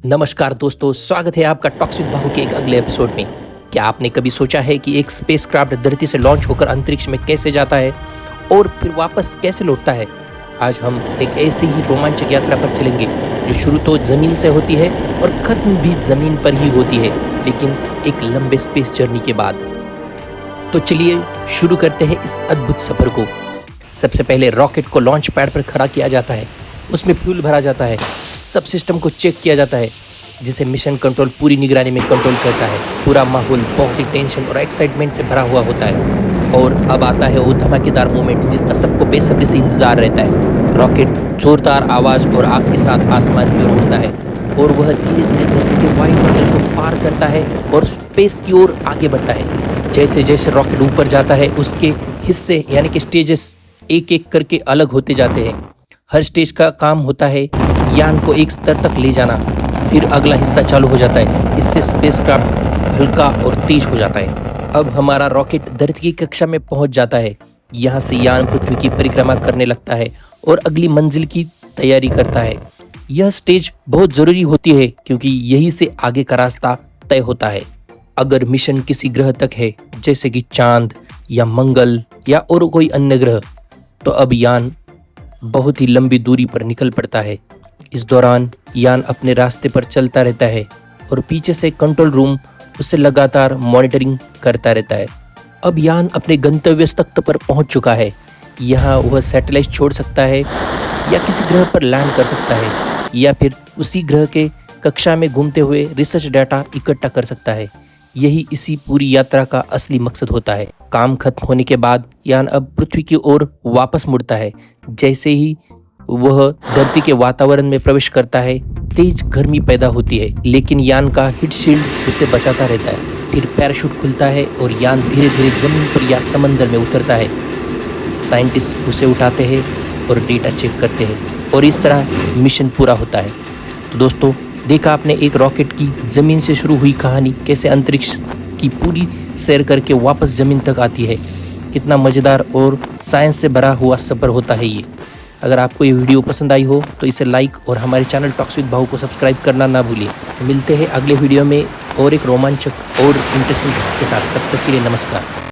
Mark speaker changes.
Speaker 1: नमस्कार दोस्तों, स्वागत है आपका टॉक्स विद बाहु के एक अगले एपिसोड में। क्या आपने कभी सोचा है कि एक स्पेसक्राफ्ट धरती से लॉन्च होकर अंतरिक्ष में कैसे जाता है और फिर वापस कैसे लौटता है? आज हम एक ऐसी ही रोमांचक यात्रा पर चलेंगे जो शुरू तो ज़मीन से होती है और खत्म भी ज़मीन पर ही होती है, लेकिन एक लंबे स्पेस जर्नी के बाद। तो चलिए शुरू करते हैं इस अद्भुत सफ़र को। सबसे पहले रॉकेट को लॉन्च पैड पर खड़ा किया जाता है, उसमें फ्यूल भरा जाता है, सब सिस्टम को चेक किया जाता है, जिसे मिशन कंट्रोल पूरी निगरानी में कंट्रोल करता है। पूरा माहौल बहुत ही टेंशन और एक्साइटमेंट से भरा हुआ होता है। और अब आता है वो धमाकेदार मोमेंट जिसका सबको बेसब्री से इंतजार रहता है। रॉकेट जोरदार आवाज़ और आग के साथ आसमान की ओर उड़ता है और वह धीरे धीरे धरती के वायुमंडल को पार करता है और स्पेस की ओर आगे बढ़ता है। जैसे जैसे रॉकेट ऊपर जाता है, उसके हिस्से यानी कि स्टेजेस एक एक करके अलग होते जाते हैं। हर स्टेज का काम होता है यान को एक स्तर तक ले जाना, फिर अगला हिस्सा चालू हो जाता है। इससे स्पेसक्राफ्ट हल्का और तेज हो जाता है। अब हमारा रॉकेट धरती की कक्षा में पहुंच जाता है। यहाँ से यान पृथ्वी की परिक्रमा करने लगता है और अगली मंजिल की तैयारी करता है। यह स्टेज बहुत ज़रूरी होती है क्योंकि यहीं से आगे का रास्ता तय होता है। अगर मिशन किसी ग्रह तक है, जैसे कि चांद या मंगल या और कोई अन्य ग्रह, तो अब यान बहुत ही लंबी दूरी पर निकल पड़ता है। इस दौरान यान अपने रास्ते पर चलता रहता है और पीछे से कंट्रोल रूम उसे लगातार मॉनिटरिंग करता रहता है। अब यान अपने गंतव्य तक पर पहुंच चुका है। यहाँ वह सैटेलाइट छोड़ सकता है या किसी ग्रह पर लैंड कर सकता है या फिर उसी ग्रह के कक्षा में घूमते हुए रिसर्च डाटा इकट्ठा कर सकता है। यही इसी पूरी यात्रा का असली मकसद होता है। काम खत्म होने के बाद यान अब पृथ्वी की ओर वापस मुड़ता है। जैसे ही वह धरती के वातावरण में प्रवेश करता है, तेज गर्मी पैदा होती है, लेकिन यान का हीट शील्ड उसे बचाता रहता है। फिर पैराशूट खुलता है और यान धीरे धीरे जमीन पर या समंदर में उतरता है। साइंटिस्ट उसे उठाते हैं और डेटा चेक करते हैं और इस तरह मिशन पूरा होता है। तो दोस्तों, देखा आपने एक रॉकेट की ज़मीन से शुरू हुई कहानी कैसे अंतरिक्ष की पूरी सैर करके वापस ज़मीन तक आती है। कितना मज़ेदार और साइंस से भरा हुआ सफ़र होता है ये। अगर आपको ये वीडियो पसंद आई हो तो इसे लाइक और हमारे चैनल टॉक्स विद बाहु को सब्सक्राइब करना ना भूलिए। मिलते हैं अगले वीडियो में और एक रोमांचक और इंटरेस्टिंग के साथ। तब तक के लिए नमस्कार।